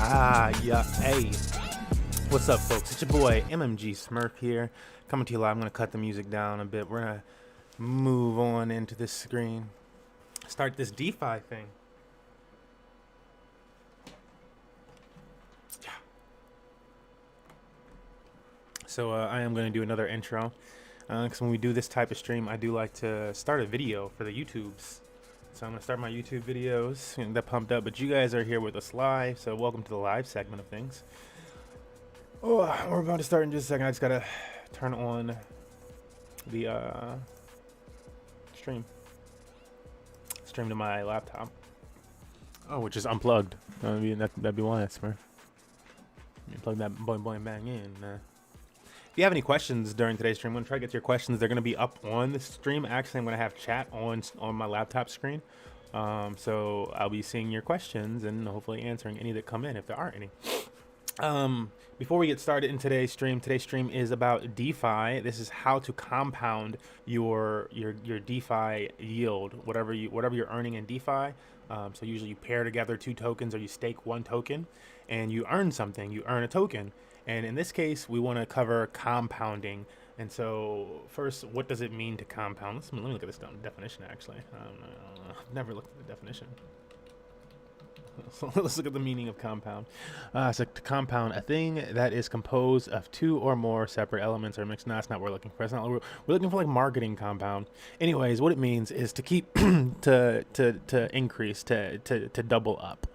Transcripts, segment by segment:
Yeah, hey. What's up, folks? It's your boy, MMG Smurf here, coming to you live. I'm going to cut the music down a bit. We're going to move on into this screen, start this DeFi thing. Yeah. So I am going to do another intro, because when we do this type of stream, I do like to start a video for the YouTubes. So I'm going to start my YouTube videos, and that pumped up, but you guys are here with us live, so welcome to the live segment of things. Oh, we're about to start in just a second. I just got to turn on the stream to my laptop. Oh, which is unplugged. That'd be why that's Smurf. You plug that boing bang in. If you have any questions during today's stream, I'm gonna try to get to your questions. They're gonna be up on the stream. Actually, I'm gonna have chat on my laptop screen, so I'll be seeing your questions and hopefully answering any that come in if there are any. Before we get started in today's stream is about DeFi. This is how to compound your DeFi yield, whatever you're earning in DeFi. So usually you pair together two tokens or you stake one token and you earn something, you earn a token. And in this case, we want to cover compounding. And so first, what does it mean to compound? Let me look at this definition actually. I've never looked at the definition. So let's look at the meaning of compound. So to compound, a thing that is composed of two or more separate elements or mixed. No, that's not what we're looking for. It's not, we're looking for like marketing compound. Anyways, what it means is to keep to increase, to double up.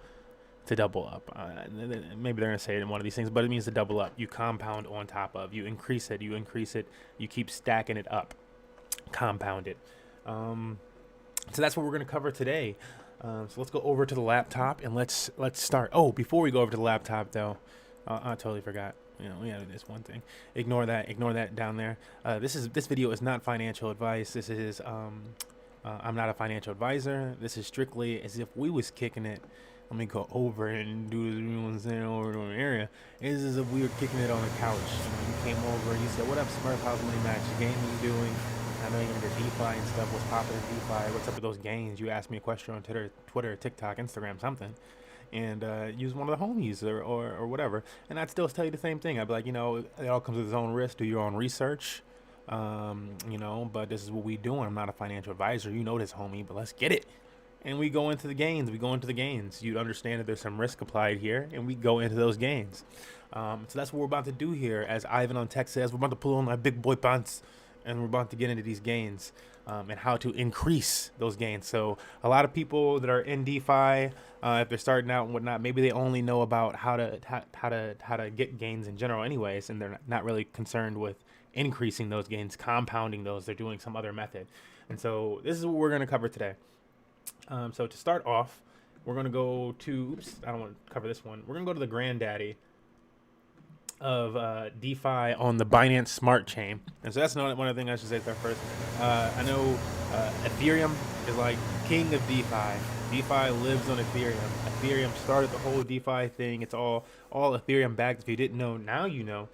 To double up. Maybe they're gonna say it in one of these things, but it means to double up. You compound on top of. You increase it. You keep stacking it up. Compound it. So that's what we're gonna cover today. So let's go over to the laptop and let's start. Oh, before we go over to the laptop though, I totally forgot. You know, yeah, this one thing. Ignore that down there. This video is not financial advice. This is I'm not a financial advisor. This is strictly as if we was kicking it. Let me go over and do this over to an area. It's as if we were kicking it on the couch. You came over, you said, "What up, Smurf? How's Money Match? The game you doing? I know you're into DeFi and stuff. What's popping in DeFi? What's up with those gains?" You asked me a question on Twitter, TikTok, Instagram, something, and use one of the homies or whatever. And I'd still tell you the same thing. I'd be like, it all comes with its own risk. Do your own research, but this is what we doing. I'm not a financial advisor. You know this, homie, but let's get it. And we go into the gains. You'd understand that there's some risk applied here, and we go into those gains. So that's what we're about to do here. As Ivan on tech says, we're about to pull on my big boy pants, and we're about to get into these gains and how to increase those gains. So a lot of people that are in DeFi, if they're starting out and whatnot, maybe they only know about how to get gains in general anyways, and they're not really concerned with increasing those gains, compounding those. They're doing some other method. And so this is what we're going to cover today. So to start off, we're going to go to, I don't want to cover this one. We're going to go to the granddaddy of DeFi on the Binance Smart Chain. And so that's one of the things I should say there first. I know Ethereum is like king of DeFi. DeFi lives on Ethereum. Ethereum started the whole DeFi thing. It's all Ethereum backed. If you didn't know, now you know.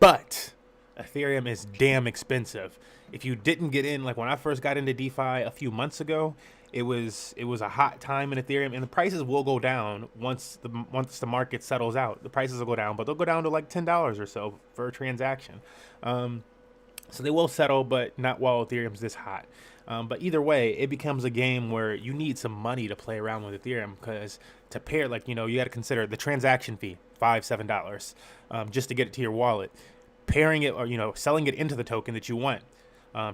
But Ethereum is damn expensive. If you didn't get in, like when I first got into DeFi a few months ago, it was a hot time in Ethereum, and the prices will go down once the market settles out. The prices will go down, but they'll go down to like $10 or so for a transaction. So they will settle, but not while Ethereum's this hot. But either way, it becomes a game where you need some money to play around with Ethereum, because to pair, you got to consider the transaction fee, $7, just to get it to your wallet. Pairing it or selling it into the token that you want.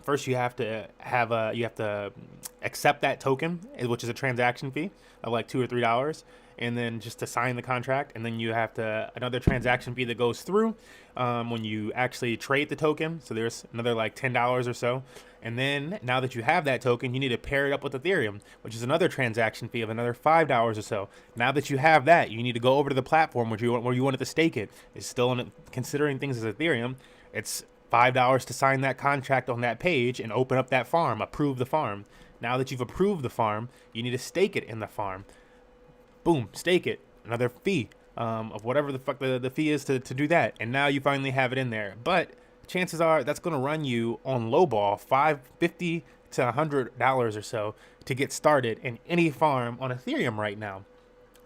First, you have to accept that token, which is a transaction fee of like $2 or $3, and then just to sign the contract, and then you have another transaction fee that goes through when you actually trade the token. So there's another like $10 or so, and then now that you have that token, you need to pair it up with Ethereum, which is another transaction fee of another $5 or so. Now that you have that, you need to go over to the platform where you wanted to stake it. It's still considering things as Ethereum. It's $5 to sign that contract on that page and open up that farm, approve the farm. Now that you've approved the farm, you need to stake it in the farm. Boom, stake it. Another fee of whatever the fuck the fee is to do that. And now you finally have it in there. But chances are that's going to run you on lowball $50 to $100 or so to get started in any farm on Ethereum right now.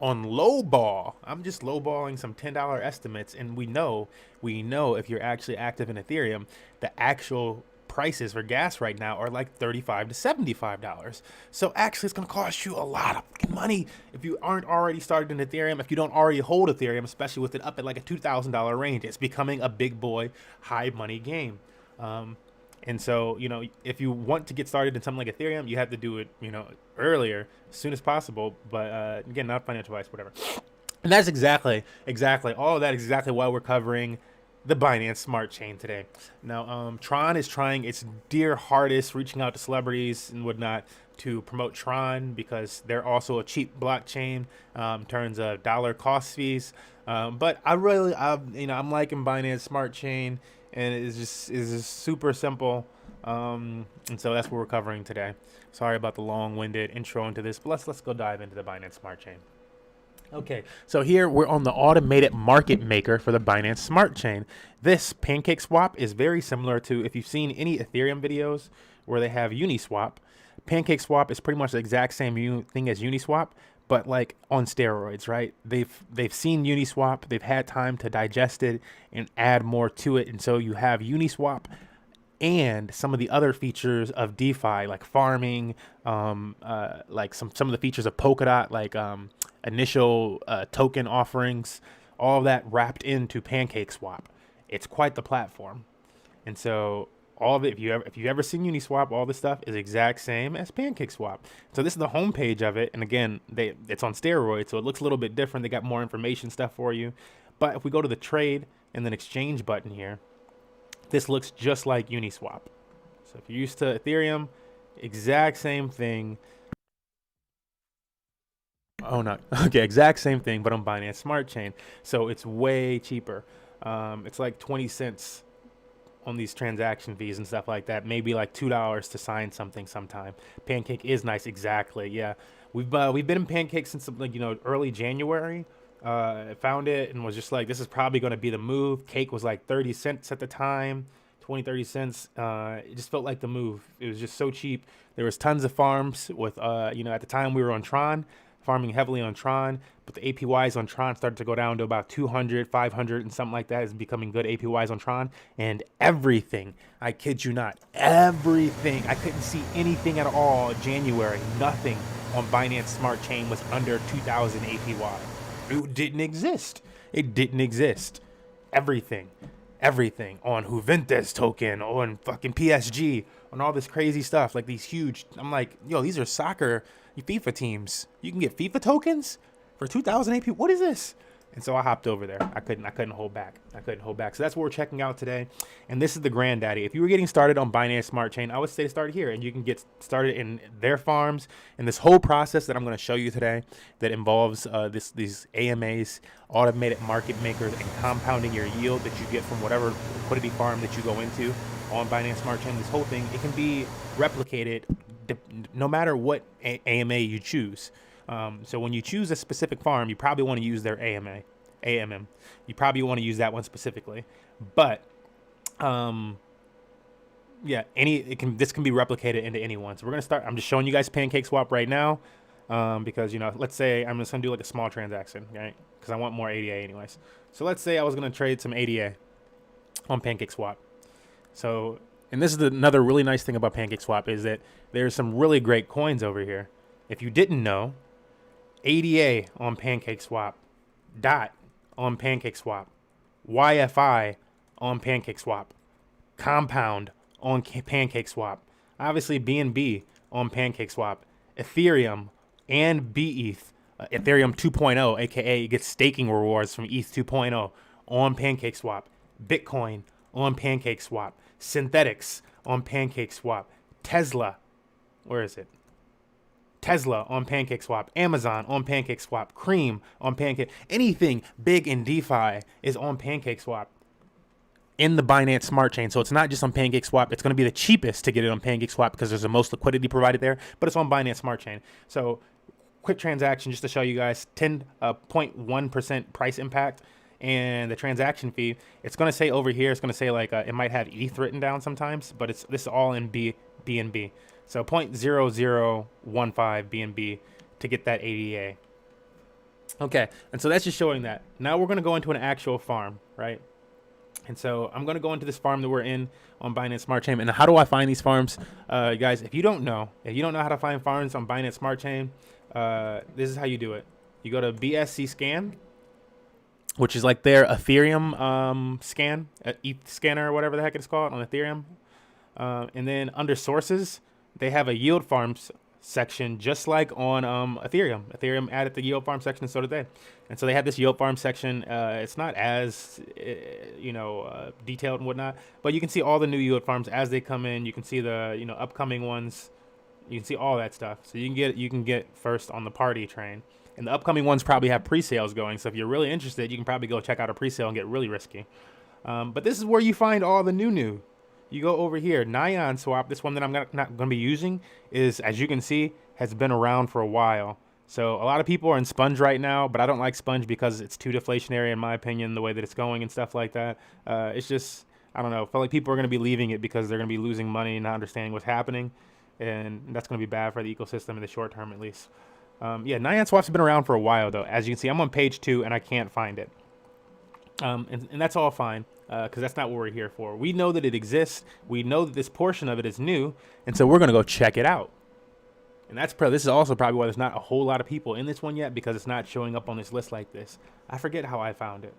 on lowball. I'm just lowballing some $10 estimates, and we know if you're actually active in Ethereum, the actual prices for gas right now are like $35 to $75. So actually, it's gonna cost you a lot of money if you aren't already started in Ethereum. If you don't already hold Ethereum, especially with it up at like a $2,000 range, it's becoming a big boy, high money game. And so, if you want to get started in something like Ethereum, you have to do it, earlier, as soon as possible. But again, not financial advice, whatever. And that's exactly all of that is exactly why we're covering the Binance Smart Chain today. Now, Tron is trying its dear hardest, reaching out to celebrities and whatnot to promote Tron because they're also a cheap blockchain in terms of dollar cost fees. But I'm liking Binance Smart Chain, and it's just super simple. And so that's what we're covering today. Sorry about the long-winded intro into this, but let's go dive into the Binance Smart Chain. Okay, so here we're on the automated market maker for the Binance Smart Chain. This PancakeSwap is very similar to, if you've seen any Ethereum videos where they have Uniswap, PancakeSwap is pretty much the exact same thing as Uniswap, but like on steroids, right? They've seen Uniswap, they've had time to digest it and add more to it, and so you have Uniswap and some of the other features of DeFi, like farming, like some of the features of Polkadot, like initial token offerings, all of that wrapped into PancakeSwap. It's quite the platform, and so all of it, if you've ever seen Uniswap, all this stuff is exact same as PancakeSwap. So this is the homepage of it, and again, it's on steroids, so it looks a little bit different. They got more information stuff for you, but if we go to the trade and then exchange button here, this looks just like Uniswap. So if you're used to Ethereum, exact same thing. Oh no, okay, exact same thing, but on Binance Smart Chain. So it's way cheaper. It's like 20 cents on these transaction fees and stuff like that. Maybe like $2 to sign something sometime. Pancake is nice, exactly. Yeah, we've been in Pancake since early January. Found it and was just like, this is probably going to be the move. Cake was like 30 cents at the time, 20-30 cents. It just felt like the move. It was just so cheap. There was tons of farms with at the time we were on Tron, farming heavily on Tron, but the APYs on Tron started to go down to about 200, 500 and something like that. Is becoming good APYs on Tron, and everything, I kid you not, everything, I couldn't see anything at all January. Nothing on Binance Smart Chain was under 2,000 APY. It didn't exist. Everything on Juventus token, on fucking PSG, on all this crazy stuff, like these huge, I'm like, yo, these are soccer FIFA teams. You can get FIFA tokens for 2,000 AP. What is this? And so I hopped over there. I couldn't hold back. So that's what we're checking out today. And this is the granddaddy. If you were getting started on Binance Smart Chain, I would say start here, and you can get started in their farms and this whole process that I'm going to show you today that involves these AMAs, automated market makers, and compounding your yield that you get from whatever liquidity farm that you go into on Binance Smart Chain. This whole thing, it can be replicated no matter what AMA you choose. So when you choose a specific farm, you probably want to use their AMM. You probably want to use that one specifically. But yeah, this can be replicated into anyone. So we're gonna start. I'm just showing you guys PancakeSwap right now because let's say I'm just gonna do like a small transaction, right? Because I want more ADA anyways. So let's say I was gonna trade some ADA on PancakeSwap. So, and this is another really nice thing about PancakeSwap is that there's some really great coins over here. If you didn't know, ADA on PancakeSwap, DOT on PancakeSwap, YFI on PancakeSwap, Compound on PancakeSwap, obviously BNB on PancakeSwap, Ethereum and BETH, Ethereum 2.0, aka you get staking rewards from ETH 2.0 on PancakeSwap, Bitcoin on PancakeSwap, Synthetics on PancakeSwap, Tesla, where is it? Tesla on PancakeSwap, Amazon on PancakeSwap, Cream on anything big in DeFi is on PancakeSwap in the Binance Smart Chain. So it's not just on PancakeSwap. It's going to be the cheapest to get it on PancakeSwap because there's the most liquidity provided there, but it's on Binance Smart Chain. So quick transaction just to show you guys, 10.1% price impact. And the transaction fee, it's going to say over here, it's going to say like it might have ETH written down sometimes, but this is all in BNB. So 0.0015 BNB to get that ADA. Okay, and so that's just showing that. Now we're going to go into an actual farm, right? And so I'm going to go into this farm that we're in on Binance Smart Chain. And how do I find these farms? Guys, if you don't know how to find farms on Binance Smart Chain, this is how you do it. You go to BSC Scan, which is like their Ethereum scan, ETH scanner or whatever the heck it's called on Ethereum. And then under sources, they have a yield farms section just like on Ethereum. Ethereum added the yield farm section, and so did they. And so they have this yield farm section. It's not as detailed and whatnot, but you can see all the new yield farms as they come in. You can see the upcoming ones. You can see all that stuff. So you can get first on the party train. And the upcoming ones probably have pre-sales going. So if you're really interested, you can probably go check out a pre-sale and get really risky. But this is where you find all the new. You go over here, Nyan Swap. This one that I'm not going to be using is, as you can see, has been around for a while. So a lot of people are in Sponge right now, but I don't like Sponge because it's too deflationary in my opinion, the way that it's going and stuff like that. It's just, I don't know. I feel like people are going to be leaving it because they're going to be losing money and not understanding what's happening. And that's going to be bad for the ecosystem in the short term, at least. Nyan Swap's been around for a while, though. As you can see, I'm on page 2, and I can't find it. And that's all fine, because that's not what we're here for. We know that it exists. We know that this portion of it is new, and so we're going to go check it out. And this is also probably why there's not a whole lot of people in this one yet, because it's not showing up on this list like this. I forget how I found it.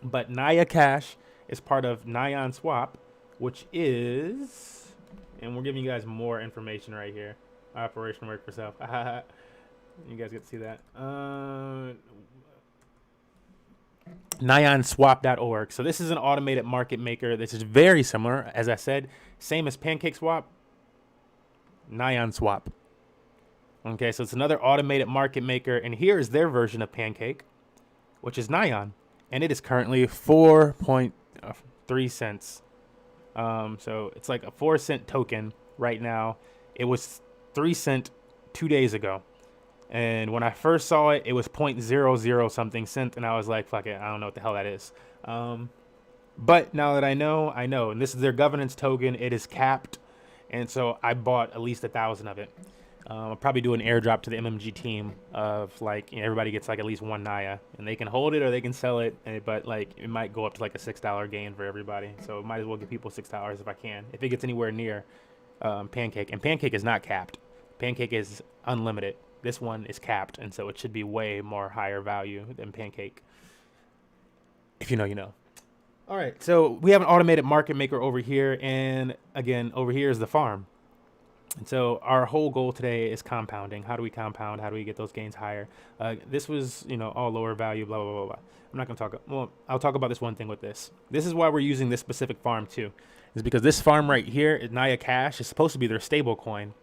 But Naya Cash is part of Nyan Swap, which is, and we're giving you guys more information right here. Operation work for self. You guys get to see that. NyanSwap.org. So this is an automated market maker. This is very similar, as I said, same as Pancake Swap. Nyan Swap. Okay, so it's another automated market maker, and here is their version of Pancake, which is Nyan, and it is currently 4.3 cents. So it's like a 4-cent token right now. It was 3 cents 2 days ago. And when I first saw it, it was 0.00 something cent. And I was like, fuck it, I don't know what the hell that is. But now that I know. And this is their governance token. It is capped. And so I bought at least 1,000 of it. I'll probably do an airdrop to the MMG team of everybody gets like at least one Naya. And they can hold it or they can sell it. But it might go up to like a $6 gain for everybody. So I might as well give people $6 if I can. If it gets anywhere near Pancake. And Pancake is not capped. Pancake is unlimited. This one is capped, and so it should be way more higher value than Pancake. If you know, you know. All right, so we have an automated market maker over here, and again, over here is the farm. And so our whole goal today is compounding. How do we compound? How do we get those gains higher? This was, all lower value, blah, blah, blah, blah. I'm not going to talk. Well, I'll talk about this one thing with this. This is why we're using this specific farm, too, is because this farm right here, Naya Cash, is supposed to be their stable coin.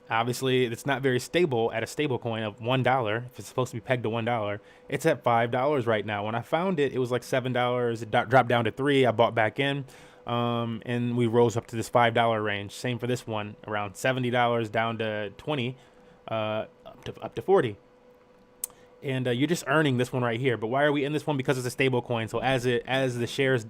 Obviously, it's not very stable at a stable coin of $1. If it's supposed to be pegged to $1, it's at $5 right now. When I found it, it was like $7. It dropped down to $3. I bought back in, and we rose up to this $5 range. Same for this one, around $70 down to $20, up to $40. And you're just earning this one right here. But why are we in this one? Because it's a stable coin. So as the shares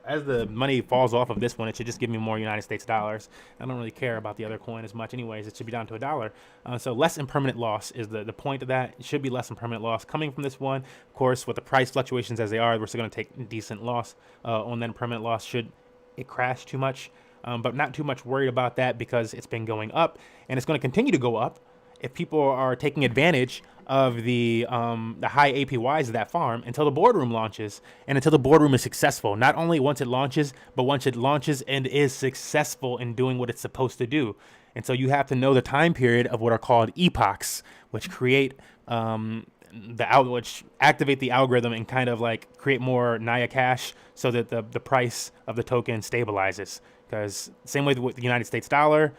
as the money falls off of this one, it should just give me more United States dollars. I don't really care about the other coin as much anyways. It should be down to $1. So less impermanent loss is the point of that. It should be less impermanent loss coming from this one. Of course, with the price fluctuations as they are, we're still going to take decent loss on that impermanent loss should it crash too much. But not too much worried about that because it's been going up, and it's going to continue to go up if people are taking advantage of the high APYs of that farm until the boardroom launches and until the boardroom is successful. Not only once it launches, but once it launches and is successful in doing what it's supposed to do. And so you have to know the time period of what are called epochs, which create which activate the algorithm and kind of like create more Naya Cash so that the price of the token stabilizes. Because same way with the United States dollar.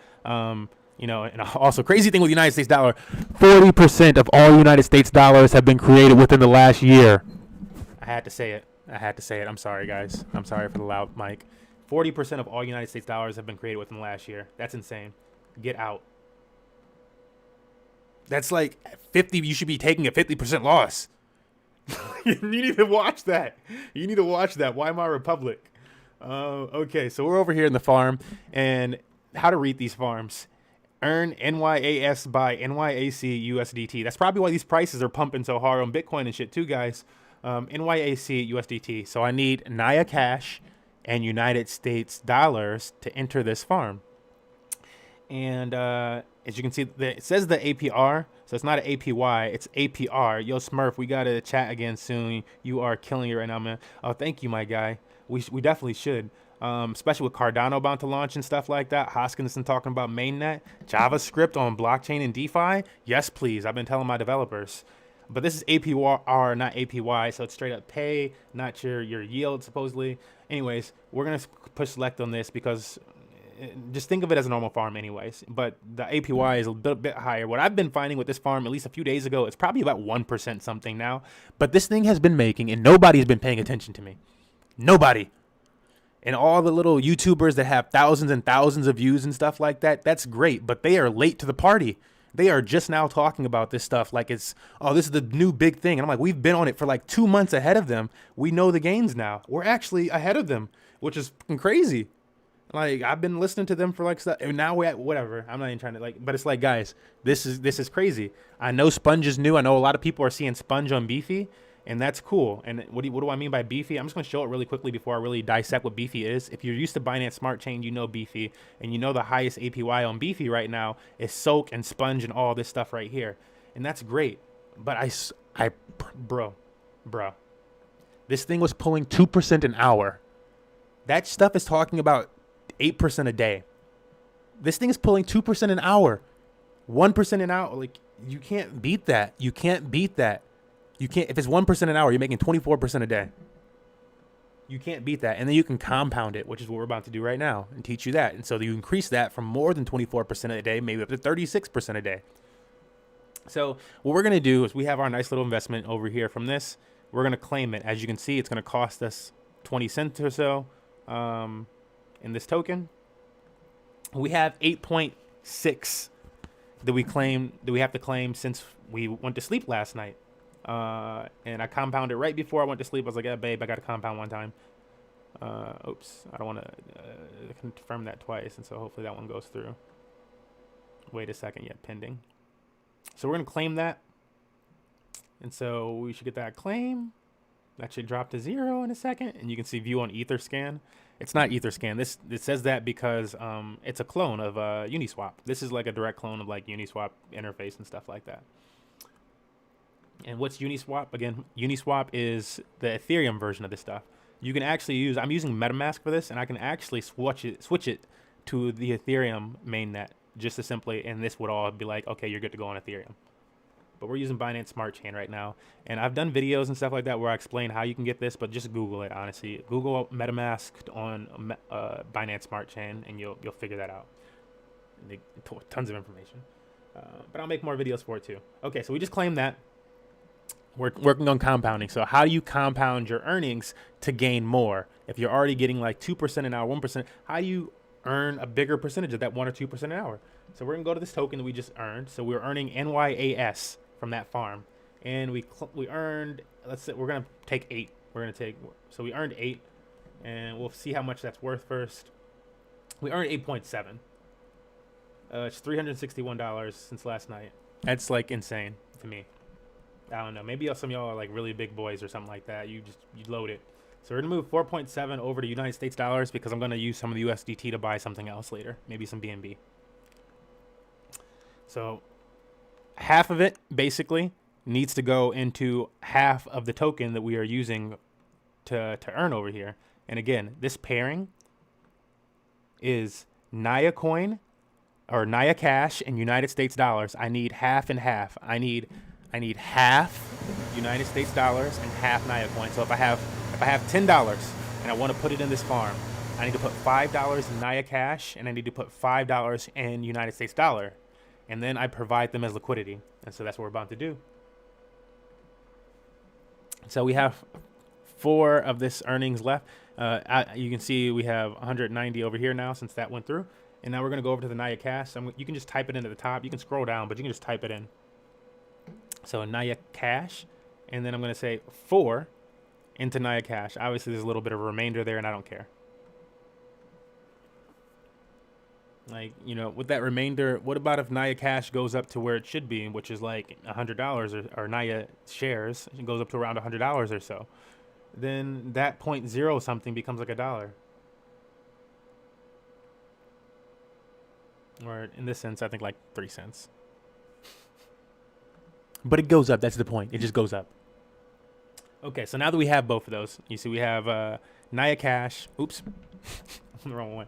And also crazy thing with the United States dollar, 40% of all United States dollars have been created within the last year. I had to say it. I'm sorry, guys. I'm sorry for the loud mic. 40% of all United States dollars have been created within the last year. That's insane. Get out. That's like 50. You should be taking a 50% loss. You need to watch that. Weimar Republic. Okay, so we're over here in the farm, and how to read these farms. Earn NYAS by NYAC USDT. That's probably why these prices are pumping so hard on Bitcoin and shit too, guys. NYAC USDT. So I need Naya Cash and United States dollars to enter this farm. And as you can see, it says the APR. So it's not an APY, it's APR. Yo, Smurf, we got to chat again soon. You are killing it right now, man. Oh, thank you, my guy. We definitely should. Especially with Cardano about to launch and stuff like that. Hoskinson talking about mainnet. JavaScript on blockchain and DeFi. Yes, please. I've been telling my developers. But this is APR, not APY. So it's straight up pay, not your yield, supposedly. Anyways, we're going to push select on this because just think of it as a normal farm anyways. But the APY is a bit higher. What I've been finding with this farm, at least a few days ago, it's probably about 1% something now. But this thing has been making, and nobody's been paying attention to me. Nobody. And all the little YouTubers that have thousands and thousands of views and stuff like that, that's great. But they are late to the party. They are just now talking about this stuff like it's, oh, this is the new big thing. And I'm like, we've been on it for like 2 months ahead of them. We know the gains now. We're actually ahead of them, which is crazy. Like, I've been listening to them for like stuff, and now we're at whatever. I'm not even trying to like, but it's like, guys, this is crazy. I know Sponge is new. I know a lot of people are seeing Sponge on Beefy, and that's cool. And what do I mean by Beefy? I'm just gonna show it really quickly before I really dissect what Beefy is. If you're used to Binance Smart Chain, you know Beefy, and you know the highest APY on Beefy right now is Soak and Sponge and all this stuff right here, and that's great. But bro, this thing was pulling 2% an hour. That stuff is talking about 8% a day. This thing is pulling 2% an hour, 1% an hour. Like, you can't beat that. You can't beat that. You can't. If it's 1% an hour, you're making 24% a day. You can't beat that. And then you can compound it, which is what we're about to do right now, and teach you that. And so you increase that from more than 24% a day, maybe up to 36% a day. So what we're going to do is we have our nice little investment over here from this. We're going to claim it. As you can see, it's going to cost us 20 cents or so. In this token, we have 8.6 that we have to claim since we went to sleep last night. And I compounded right before I went to sleep. I was like, yeah, babe, I got to compound one time. Oops, I don't want to confirm that twice. And so hopefully that one goes through. Wait a second. Yeah, pending. So we're going to claim that. And so we should get that claim. That should drop to 0 in a second. And you can see view on Etherscan. It's not Etherscan. It says that because it's a clone of Uniswap. This is like a direct clone of like Uniswap interface and stuff like that. And what's Uniswap? Again, Uniswap is the Ethereum version of this stuff. You can actually use, I'm using MetaMask for this, and I can actually switch it to the Ethereum mainnet just as simply, and this would all be like, okay, you're good to go on Ethereum. But we're using Binance Smart Chain right now. And I've done videos and stuff like that where I explain how you can get this, but just Google it, honestly. Google MetaMask on Binance Smart Chain, and you'll figure that out. Tons of information. But I'll make more videos for it too. Okay, so we just claimed that. We're working on compounding. So how do you compound your earnings to gain more? If you're already getting like 2% an hour, 1%, how do you earn a bigger percentage of that 1 or 2% an hour? So we're going to go to this token that we just earned. So we're earning NYAS from that farm. And we earned, let's say we're going to take 8. So we earned 8, and we'll see how much that's worth first. We earned 8.7. It's $361 since last night. That's like insane to me. I don't know. Maybe some of y'all are like really big boys or something like that. You load it. So we're going to move 4.7 over to United States dollars because I'm going to use some of the USDT to buy something else later. Maybe some BNB. So half of it basically needs to go into half of the token that we are using to earn over here. And again, this pairing is Naya coin or Naya cash and United States dollars. I need half and half. I need half United States dollars and half Naya coin. So if I have $10 and I want to put it in this farm, I need to put $5 in Naya cash and I need to put $5 in United States dollar. And then I provide them as liquidity. And so that's what we're about to do. So we have 4 of this earnings left. You can see we have 190 over here now since that went through. And now we're going to go over to the Naya cash. You can just type it into the top. You can scroll down, but you can just type it in. So Naya cash, and then I'm going to say 4 into Naya cash. Obviously, there's a little bit of a remainder there, and I don't care. Like, you know, with that remainder, what about if Naya Cash goes up to where it should be, which is like $100, or Naya shares goes up to around $100 or so? Then that point zero something becomes like $1. Or in this sense, I think like 3 cents. But it goes up. That's the point. It just goes up. Okay, so now that we have both of those, you see we have Naya Cash. Oops. The wrong one.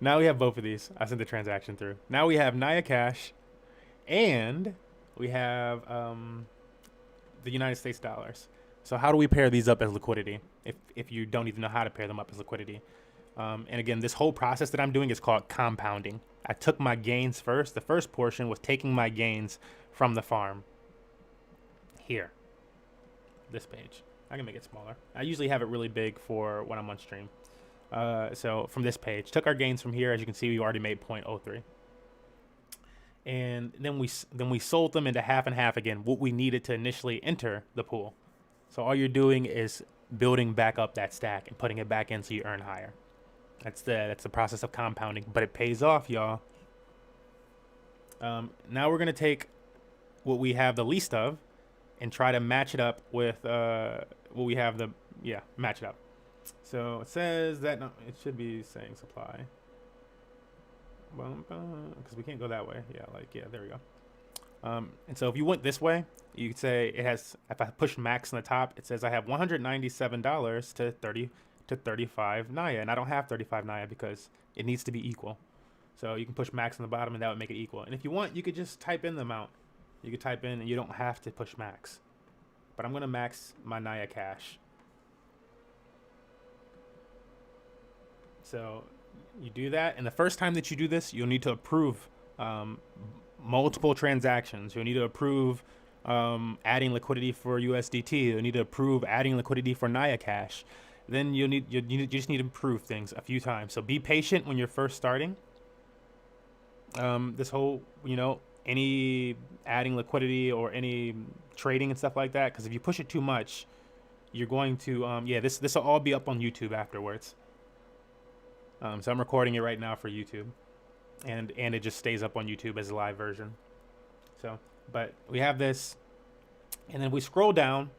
Now we have both of these. I sent the transaction through. Now we have Naya Cash, and we have the United States dollars. So how do we pair these up as liquidity if you don't even know how to pair them up as liquidity? And again, this whole process that I'm doing is called compounding. I took my gains first. The first portion was taking my gains from the farm. Here, this page. I can make it smaller. I usually have it really big for when I'm on stream. So from this page, took our gains from here. As you can see, we already made 0.03. And then we sold them into half and half again, what we needed to initially enter the pool. So all you're doing is building back up that stack and putting it back in so you earn higher. That's the process of compounding, but it pays off, y'all. Now we're gonna take what we have the least of and try to match it up with what we have match it up. So it says that it should be saying supply. Because we can't go that way. There we go. And so if you went this way, you could say it has, if I push max on the top, it says I have $197 to 35 Naya, and I don't have 35 Naya because it needs to be equal. So you can push max on the bottom and that would make it equal. And if you want, you could just type in the amount. You could type in and you don't have to push max. But I'm going to max my Naya Cash. So you do that, and the first time that you do this, you'll need to approve multiple transactions. You'll need to approve adding liquidity for USDT. You'll need to approve adding liquidity for Naya Cash. Then you just need to improve things a few times. So be patient when you're first starting. This whole, any adding liquidity or any trading and stuff like that, because if you push it too much, you're going to this will all be up on YouTube afterwards. So I'm recording it right now for YouTube, and it just stays up on YouTube as a live version. So, but we have this, and then we scroll down,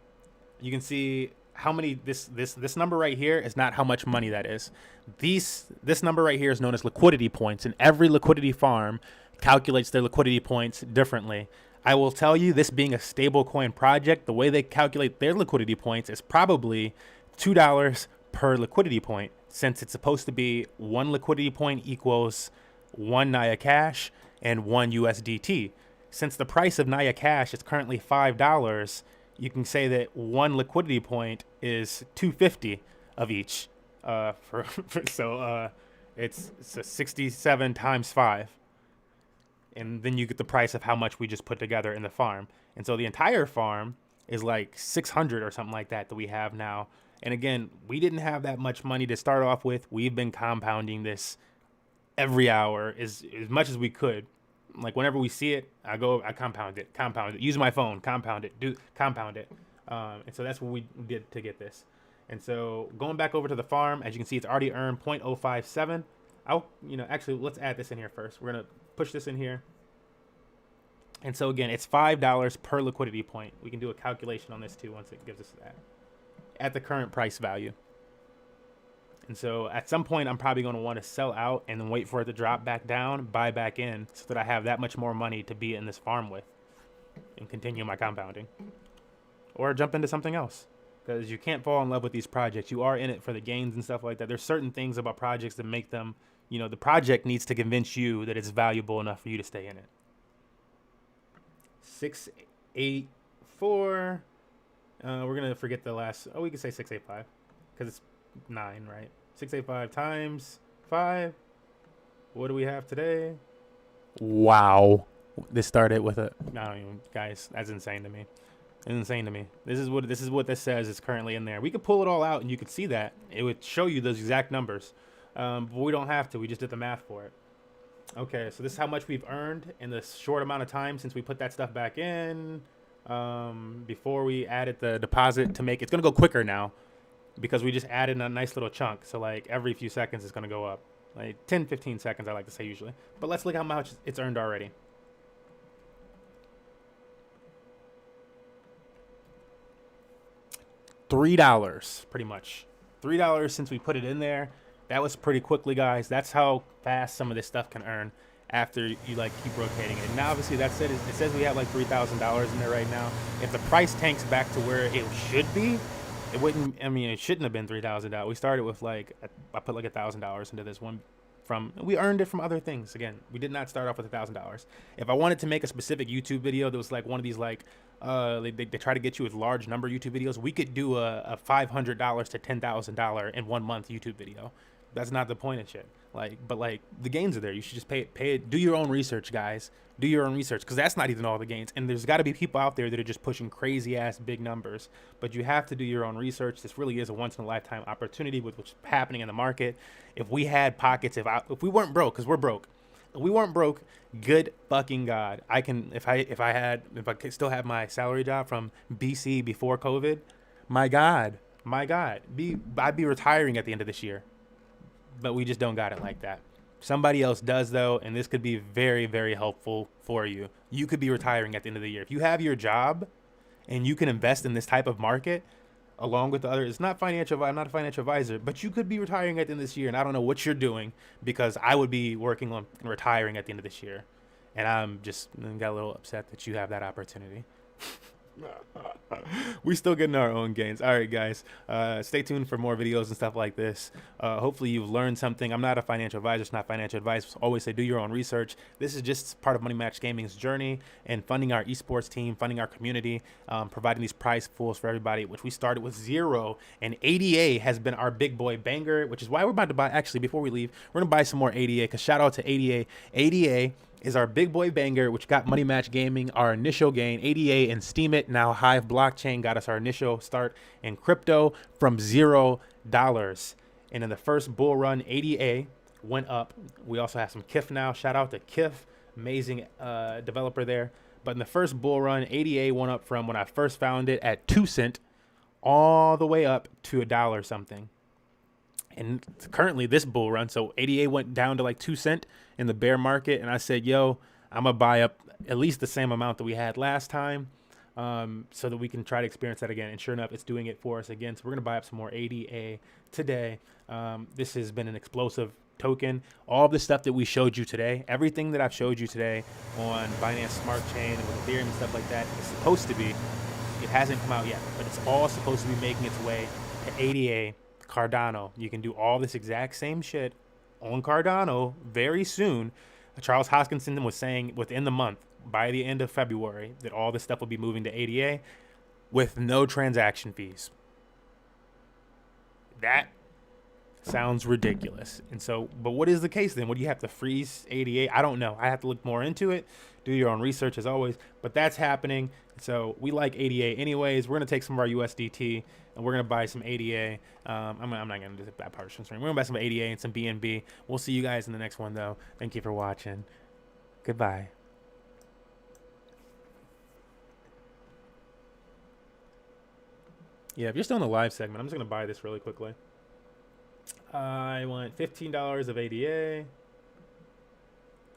you can see how many this number right here is not how much money that is. This number right here is known as liquidity points, and every liquidity farm calculates their liquidity points differently. I will tell you, this being a stablecoin project, the way they calculate their liquidity points is probably $2 per liquidity point, since it's supposed to be one liquidity point equals one Naya Cash and one USDT. Since the price of Naya Cash is currently $5, you can say that one liquidity point is $2.50 of each. It's 67 times 5. And then you get the price of how much we just put together in the farm. And so the entire farm is like 600 or something like that we have now. And again, we didn't have that much money to start off with. We've been compounding this every hour as much as we could. Like whenever we see it, I compound it. Use my phone, compound it. And so that's what we did to get this. And so going back over to the farm, as you can see, it's already earned 0.057. Actually, let's add this in here first. We're going to push this in here. And so again, it's $5 per liquidity point. We can do a calculation on this too once it gives us that at the current price value. And so at some point, I'm probably going to want to sell out and then wait for it to drop back down, buy back in, so that I have that much more money to be in this farm with and continue my compounding. Or jump into something else, because you can't fall in love with these projects. You are in it for the gains and stuff like that. There's certain things about projects that make them, the project needs to convince you that it's valuable enough for you to stay in it. 684. We're going to forget the last. We can say 685 because it's 9, right? 685 times 5. What do we have today? Wow. This started with guys, that's insane to me. It's insane to me. This is what this says is currently in there. We could pull it all out and you could see that. It would show you those exact numbers. But we don't have to. We just did the math for it. Okay, so this is how much we've earned in this short amount of time since we put that stuff back in. Before we added the deposit to make it's gonna go quicker now because we just added a nice little chunk. So like every few seconds it's gonna go up. Like 10, 15 seconds, I like to say usually. But let's look how much it's earned already. $3, pretty much. $3 since we put it in there. That was pretty quickly, guys. That's how fast some of this stuff can earn after you like keep rotating it. Now, obviously, that's it. It says we have like $3,000 in there right now. If the price tanks back to where it should be, it wouldn't. I mean, it shouldn't have been $3,000. We started with like I put like $1,000 into this one. We earned it from other things. Again, we did not start off with $1,000. If I wanted to make a specific YouTube video that was like one of these like they try to get you with large number YouTube videos, we could do a $500 to $10,000 in 1 month YouTube video. That's not the point of shit. But the gains are there. You should just pay it. Do your own research, guys. Do your own research, because that's not even all the gains. And there's got to be people out there that are just pushing crazy ass big numbers. But you have to do your own research. This really is a once in a lifetime opportunity with what's happening in the market. If we had pockets, if we weren't broke, because we're broke. If we weren't broke, good fucking God, I can. If I could still have my salary job from BC before COVID, my God, I'd be retiring at the end of this year. But we just don't got it like that. Somebody else does, though, and this could be very, very helpful for you. You could be retiring at the end of the year. If you have your job and you can invest in this type of market along with the other, I'm not a financial advisor, but you could be retiring at the end of this year, and I don't know what you're doing, because I would be working on retiring at the end of this year. And I'm just got a little upset that you have that opportunity. We still getting our own gains. All right, guys, stay tuned for more videos and stuff like this. Hopefully you've learned something. I'm not a financial advisor. It's not financial advice. Always say do your own research. This is just part of Money Match Gaming's journey and funding our esports team, funding our community, providing these prize pools for everybody, which we started with 0, and ADA has been our big boy banger, which is why we're about to buy. Actually, before we leave, we're gonna buy some more ADA, because shout out to ADA is our big boy banger, which got Money Match Gaming our initial gain. ADA and Steam It, now Hive Blockchain, got us our initial start in crypto from $0. And in the first bull run, ADA went up. We also have some KIF now. Shout out to KIF, amazing developer there. But in the first bull run, ADA went up from when I first found it at 2 cents all the way up to $1 something. And currently this bull run, so ADA went down to like 2 cents in the bear market, and I said, yo, I'm gonna buy up at least the same amount that we had last time, so that we can try to experience that again. And sure enough, it's doing it for us again. So we're gonna buy up some more ADA today. This has been an explosive token. All of the stuff that we showed you today, everything that I've showed you today on Binance Smart Chain and with Ethereum and stuff like that, is supposed to be, it hasn't come out yet, but it's all supposed to be making its way to ADA, Cardano. You can do all this exact same shit on Cardano very soon. Charles Hoskinson was saying within the month, by the end of February, that all this stuff will be moving to ADA with no transaction fees. That sounds ridiculous. And so, but what is the case then? What do you have to freeze ADA? I don't know. I have to look more into it. Do your own research as always. But that's happening. So we like ADA anyways. We're going to take some of our USDT and we're going to buy some ADA. I'm not going to do that part of the stream. We're going to buy some ADA and some BNB. We'll see you guys in the next one, though. Thank you for watching. Goodbye. Yeah, if you're still in the live segment, I'm just going to buy this really quickly. I want $15 of ADA.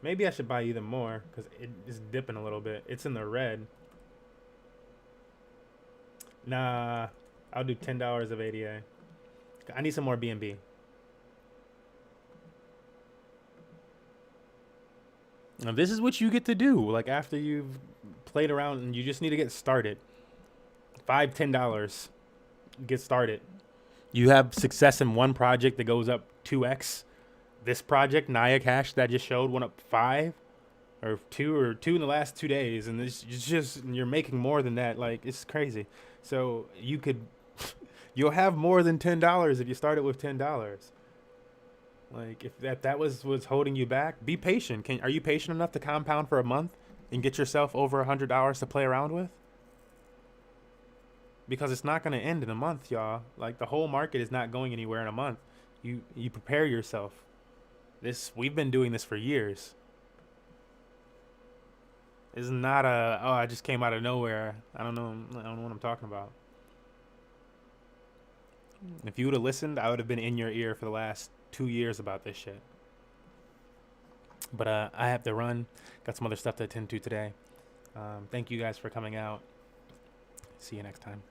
Maybe I should buy even more because it is dipping a little bit. It's in the red. Nah, I'll do $10 of ADA. I need some more BNB. Now this is what you get to do. Like after you've played around and you just need to get started. $5, $10. Get started. You have success in one project that goes up 2x. This project, Naya Cash, that I just showed, went up 5 or 2 in the last 2 days. And it's just, you're making more than that. Like, it's crazy. So you'll have more than $10 if you started with $10. Like, if that was holding you back, be patient. Are you patient enough to compound for a month and get yourself over $100 to play around with? Because it's not going to end in a month, y'all. Like, the whole market is not going anywhere in a month. You prepare yourself. We've been doing this for years. It's not I just came out of nowhere. I don't know what I'm talking about. If you would have listened, I would have been in your ear for the last 2 years about this shit. But I have to run. Got some other stuff to attend to today. Thank you guys for coming out. See you next time.